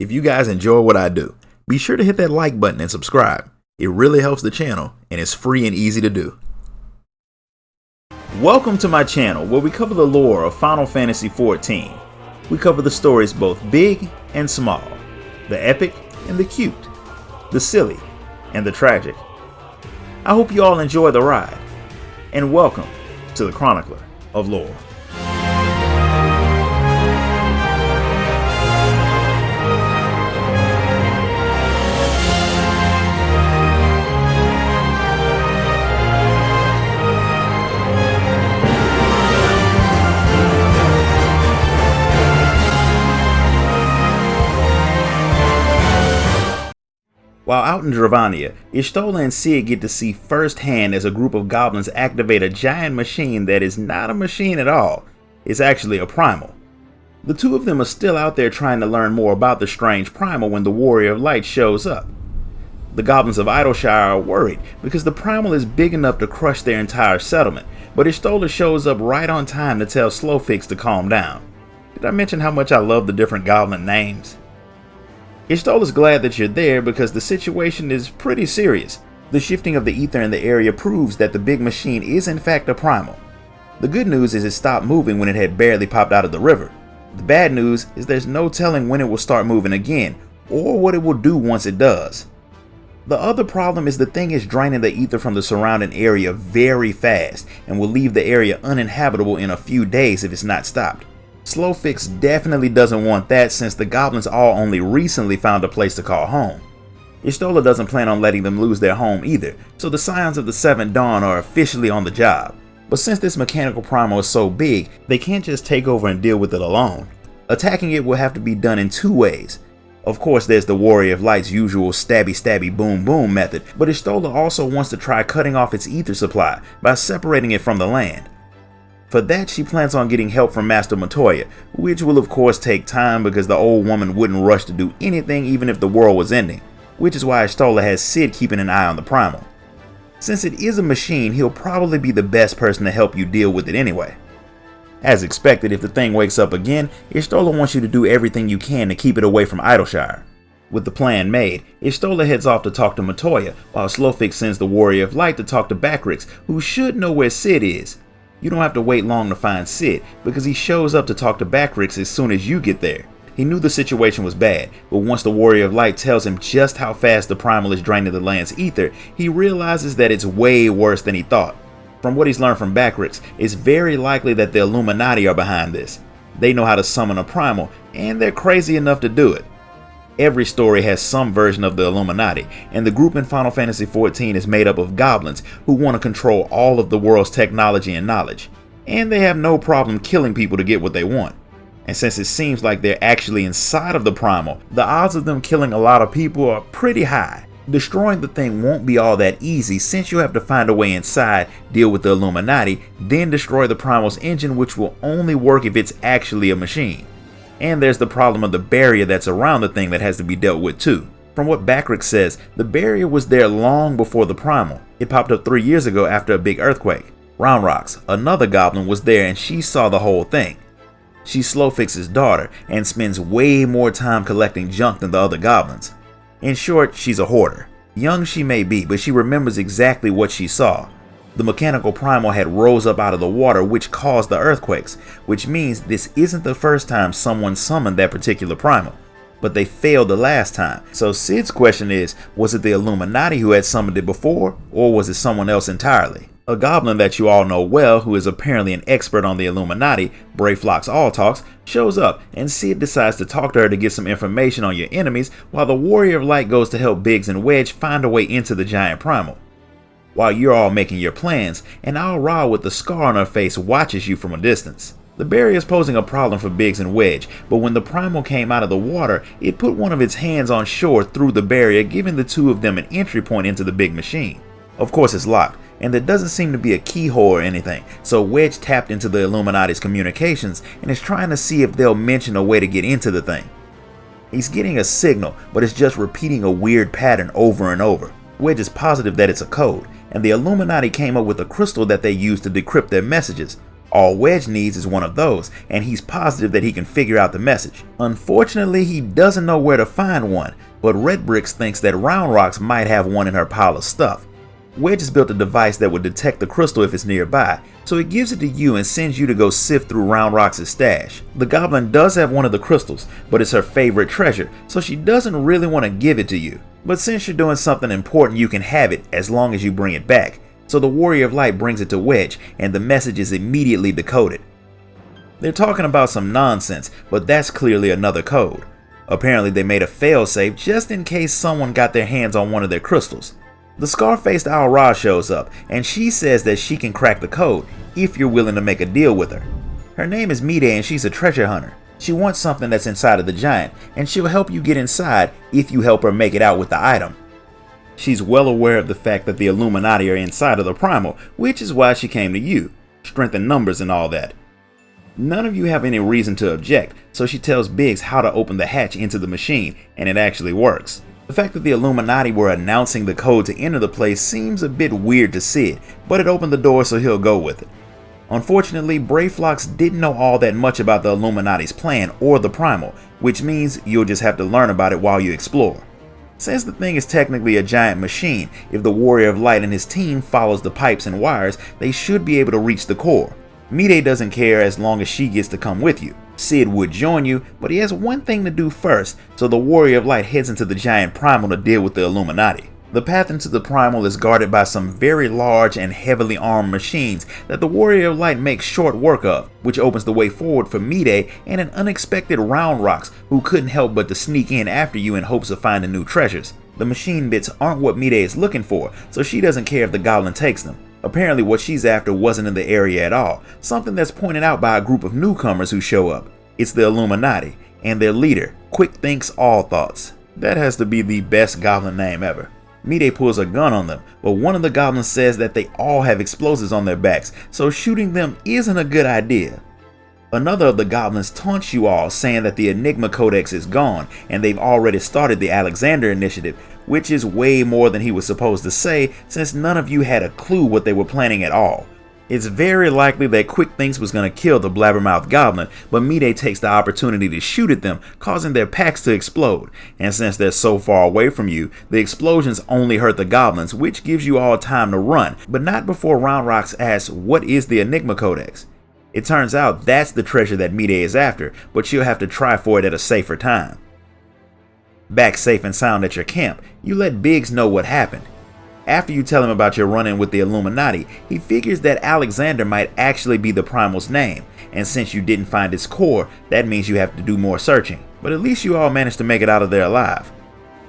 If you guys enjoy what I do, be sure to hit that like button and subscribe. It really helps the channel and it's free and easy to do. Welcome to my channel where we cover the lore of Final Fantasy XIV. We cover the stories both big and small, the epic and the cute, the silly and the tragic. I hope you all enjoy the ride, and welcome to the Chronicler of Lore. While out in Dravania, Y'shtola and Cid get to see firsthand as a group of goblins activate a giant machine that is not a machine at all. It's actually a primal. The two of them are still out there trying to learn more about the strange primal when the Warrior of Light shows up. The goblins of Idleshire are worried because the primal is big enough to crush their entire settlement, but Y'shtola shows up right on time to tell Slowfix to calm down. Did I mention how much I love the different goblin names? Y'shtola's glad that you're there because the situation is pretty serious. The shifting of the ether in the area proves that the big machine is in fact a primal. The good news is it stopped moving when it had barely popped out of the river. The bad news is there's no telling when it will start moving again, or what it will do once it does. The other problem is the thing is draining the ether from the surrounding area very fast and will leave the area uninhabitable in a few days if it's not stopped. Slowfix definitely doesn't want that since the goblins all only recently found a place to call home. Y'shtola doesn't plan on letting them lose their home either, so the Scions of the Seventh Dawn are officially on the job. But since this mechanical primal is so big, they can't just take over and deal with it alone. Attacking it will have to be done in two ways. Of course, there's the Warrior of Light's usual stabby boom boom method, but Y'shtola also wants to try cutting off its ether supply by separating it from the land. For that, she plans on getting help from Master Matoya, which will of course take time because the old woman wouldn't rush to do anything even if the world was ending, which is why Y'shtola has Cid keeping an eye on the primal. Since it is a machine, he'll probably be the best person to help you deal with it anyway. As expected, if the thing wakes up again, Y'shtola wants you to do everything you can to keep it away from Idleshire. With the plan made, Y'shtola heads off to talk to Matoya, while Slowfix sends the Warrior of Light to talk to Backrix, who should know where Cid is. You don't have to wait long to find Cid, because he shows up to talk to Backrix as soon as you get there. He knew the situation was bad, but once the Warrior of Light tells him just how fast the primal is draining the land's ether, he realizes that it's way worse than he thought. From what he's learned from Backrix, it's very likely that the Illuminati are behind this. They know how to summon a primal, and they're crazy enough to do it. Every story has some version of the Illuminati, and the group in Final Fantasy XIV is made up of goblins who want to control all of the world's technology and knowledge, and they have no problem killing people to get what they want. And since it seems like they're actually inside of the primal, the odds of them killing a lot of people are pretty high. Destroying the thing won't be all that easy since you have to find a way inside, deal with the Illuminati, then destroy the primal's engine, which will only work if it's actually a machine. And there's the problem of the barrier that's around the thing that has to be dealt with too. From what Backrix says, the barrier was there long before the primal. It popped up 3 years ago after a big earthquake. Roundrocks, another goblin, was there and she saw the whole thing. She's Slowfix's daughter and spends way more time collecting junk than the other goblins. In short, she's a hoarder. Young she may be, but she remembers exactly what she saw. The mechanical primal had rose up out of the water, which caused the earthquakes, which means this isn't the first time someone summoned that particular primal, but they failed the last time. So Cid's question is, was it the Illuminati who had summoned it before, or was it someone else entirely? A goblin that you all know well, who is apparently an expert on the Illuminati, Brayflox Alltalks, shows up, and Cid decides to talk to her to get some information on your enemies, while the Warrior of Light goes to help Biggs and Wedge find a way into the giant primal. While you're all making your plans, an Al Ra with the scar on her face watches you from a distance. The barrier is posing a problem for Biggs and Wedge, but when the primal came out of the water, it put one of its hands on shore through the barrier, giving the two of them an entry point into the big machine. Of course it's locked, and there doesn't seem to be a keyhole or anything, so Wedge tapped into the Illuminati's communications and is trying to see if they'll mention a way to get into the thing. He's getting a signal, but it's just repeating a weird pattern over and over. Wedge is positive that it's a code, and the Illuminati came up with a crystal that they use to decrypt their messages. All Wedge needs is one of those, and he's positive that he can figure out the message. Unfortunately, he doesn't know where to find one, but Red Bricks thinks that Round Rocks might have one in her pile of stuff. Wedge has built a device that would detect the crystal if it's nearby, so he gives it to you and sends you to go sift through Round Rocks' stash. The goblin does have one of the crystals, but it's her favorite treasure, so she doesn't really want to give it to you. But since you're doing something important, you can have it as long as you bring it back. So the Warrior of Light brings it to Wedge, and the message is immediately decoded. They're talking about some nonsense, but that's clearly another code. Apparently they made a failsafe just in case someone got their hands on one of their crystals. The scar-faced Owl Ra shows up, and she says that she can crack the code if you're willing to make a deal with her. Her name is Mide and she's a treasure hunter. She wants something that's inside of the giant, and she'll help you get inside if you help her make it out with the item. She's well aware of the fact that the Illuminati are inside of the primal, which is why she came to you. Strength in numbers and all that. None of you have any reason to object, so she tells Biggs how to open the hatch into the machine, and it actually works. The fact that the Illuminati were announcing the code to enter the place seems a bit weird to Sid, but it opened the door so he'll go with it. Unfortunately, Brayflox didn't know all that much about the Illuminati's plan or the primal, which means you'll just have to learn about it while you explore. Since the thing is technically a giant machine, if the Warrior of Light and his team follows the pipes and wires, they should be able to reach the core. Mide doesn't care as long as she gets to come with you. Sid would join you, but he has one thing to do first, so the Warrior of Light heads into the giant primal to deal with the Illuminati. The path into the primal is guarded by some very large and heavily armed machines that the Warrior of Light makes short work of, which opens the way forward for Mide and an unexpected Round Rocks who couldn't help but to sneak in after you in hopes of finding new treasures. The machine bits aren't what Mide is looking for, so she doesn't care if the goblin takes them. Apparently what she's after wasn't in the area at all, something that's pointed out by a group of newcomers who show up. It's the Illuminati, and their leader, Quick Thinks All Thoughts. That has to be the best goblin name ever. Mide pulls a gun on them, but one of the goblins says that they all have explosives on their backs, so shooting them isn't a good idea. Another of the goblins taunts you all, saying that the Enigma codex is gone, and they've already started the Alexander initiative, which is way more than he was supposed to say, since none of you had a clue what they were planning at all. It's very likely that Quick Thinks was going to kill the blabbermouth goblin, but Mide takes the opportunity to shoot at them, causing their packs to explode. And since they're so far away from you, the explosions only hurt the goblins, which gives you all time to run, but not before Round Rocks asks what is the Enigma Codex. It turns out that's the treasure that Mide is after, but she'll have to try for it at a safer time. Back safe and sound at your camp, you let Biggs know what happened. After you tell him about your run-in with the Illuminati, he figures that Alexander might actually be the primal's name, and since you didn't find its core, that means you have to do more searching, but at least you all managed to make it out of there alive.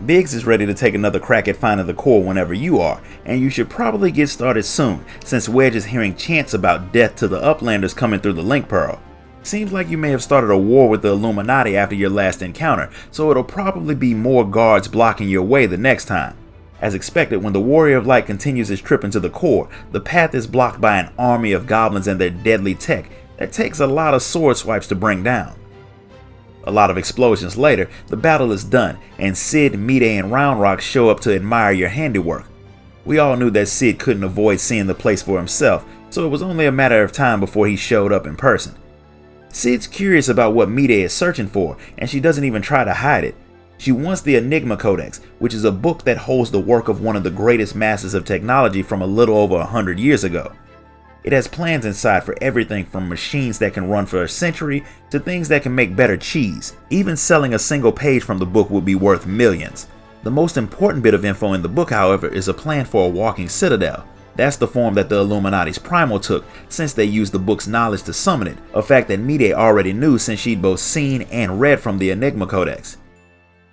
Biggs is ready to take another crack at finding the core whenever you are, and you should probably get started soon, since Wedge is hearing chants about death to the Uplanders coming through the Link Pearl. Seems like you may have started a war with the Illuminati after your last encounter, so it'll probably be more guards blocking your way the next time. As expected, when the Warrior of Light continues his trip into the core, the path is blocked by an army of goblins and their deadly tech that takes a lot of sword swipes to bring down. A lot of explosions later, the battle is done, and Sid, Mide, and Round Rock show up to admire your handiwork. We all knew that Sid couldn't avoid seeing the place for himself, so it was only a matter of time before he showed up in person. Sid's curious about what Mide is searching for, and she doesn't even try to hide it. She wants the Enigma Codex, which is a book that holds the work of one of the greatest masters of technology from a little over 100 years ago. It has plans inside for everything from machines that can run for a century to things that can make better cheese. Even selling a single page from the book would be worth millions. The most important bit of info in the book, however, is a plan for a walking citadel. That's the form that the Illuminati's primal took, since they used the book's knowledge to summon it, a fact that Mide already knew since she'd both seen and read from the Enigma Codex.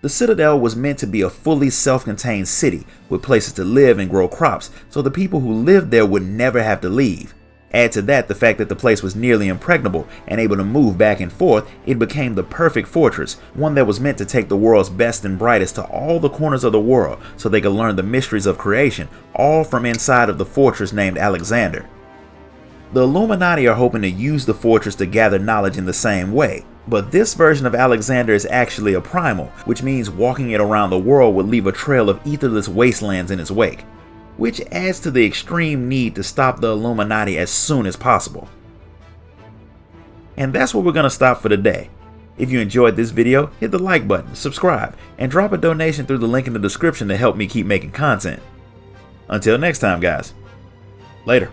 The Citadel was meant to be a fully self-contained city with places to live and grow crops, so the people who lived there would never have to leave. Add to that the fact that the place was nearly impregnable and able to move back and forth, it became the perfect fortress, one that was meant to take the world's best and brightest to all the corners of the world so they could learn the mysteries of creation, all from inside of the fortress named Alexander. The Illuminati are hoping to use the fortress to gather knowledge in the same way, but this version of Alexander is actually a primal, which means walking it around the world would leave a trail of etherless wastelands in its wake, which adds to the extreme need to stop the Illuminati as soon as possible. And that's where we're going to stop for today. If you enjoyed this video, hit the like button, subscribe, and drop a donation through the link in the description to help me keep making content. Until next time, guys. Later.